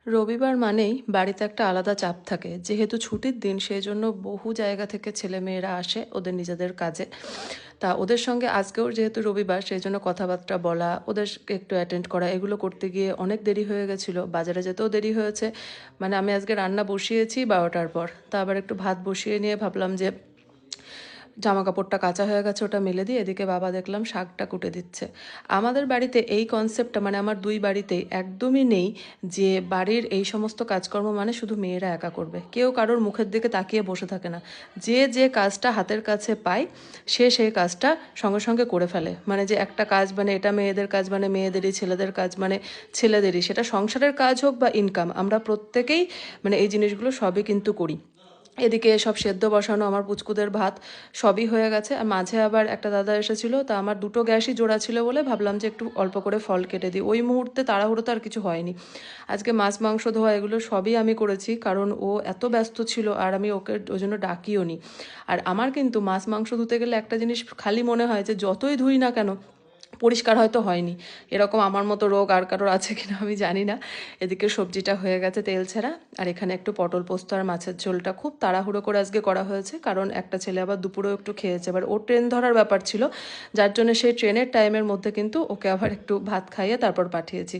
রবিবার মানেই বাড়িতে একটা আলাদা চাপ থাকে, যেহেতু ছুটির দিন সেই জন্য বহু জায়গা থেকে ছেলেমেয়েরা আসে ওদের নিজেদের কাজে। তা ওদের সঙ্গে আজকেও যেহেতু রবিবার সেই জন্য কথাবার্তা বলা, ওদেরকে একটু অ্যাটেন্ড করা, এগুলো করতে গিয়ে অনেক দেরি হয়ে গেছিলো, বাজারে যেতেও দেরি হয়েছে। মানে আমি আজকে রান্না বসিয়েছি 12টার পর, তা আবার একটু ভাত বসিয়ে নিয়ে ভাবলাম যে জামা কাপড়টা কাঁচা হয়ে গেছে, ওটা মেলে দিয়ে এদিকে বাবা দেখলাম শাকটা কুটে দিচ্ছে। আমাদের বাড়িতে এই কনসেপ্টটা, মানে আমার দুই বাড়িতেই একদমই নেই যে বাড়ির এই সমস্ত কাজকর্ম মানে শুধু মেয়েরা একা করবে। কেউ কারোর মুখের দিকে তাকিয়ে বসে থাকে না। যে যে কাজটা হাতের কাছে পায় সে সেই কাজটা সঙ্গে সঙ্গে করে ফেলে। মানে যে একটা কাজ, মানে এটা মেয়েদের কাজ মানে মেয়েদেরই, ছেলেদের কাজ মানে ছেলেদেরই, সেটা সংসারের কাজ হোক বা ইনকাম, আমরা প্রত্যেকেই মানে এই জিনিসগুলো সবই কিন্তু করি। এদিকে সব সেদ্ধ বসানো, আমার পুচকুদের ভাত সবই হয়ে গেছে। আর মাঝে আবার একটা দাদা এসেছিলো, তা আমার দুটো গ্যাসই জোড়া ছিল বলে ভাবলাম যে একটু অল্প করে ফল কেটে দিই। ওই মুহূর্তে তাড়াহুড়োতে আর কিছু হয়নি। আজকে মাছ মাংস ধোয়া এগুলো সবই আমি করেছি, কারণ ও এত ব্যস্ত ছিল আর আমি ওকে ওই জন্য ডাকিও নি। আর আমার কিন্তু মাছ মাংস ধুতে গেলে একটা জিনিস খালি মনে হয় যে যতই ধুই না কেন পরিষ্কার হয়তো হয়নি। এরকম আমার মতো রোগ আর কারোর আছে কিনা আমি জানি না। এদিকে সবজিটা হয়ে গেছে তেল ছাড়া, আর এখানে একটু পটল পোস্ত আর মাছের ঝোলটা খুব তাড়াহুড়ো করে আজকে করা হয়েছে, কারণ একটা ছেলে আবার দুপুরেও একটু খেয়েছে। এবার ওর ট্রেন ধরার ব্যাপার ছিল, যার জন্য সেই ট্রেনের টাইমের মধ্যে কিন্তু ওকে আবার একটু ভাত খাইয়ে তারপর পাঠিয়েছি।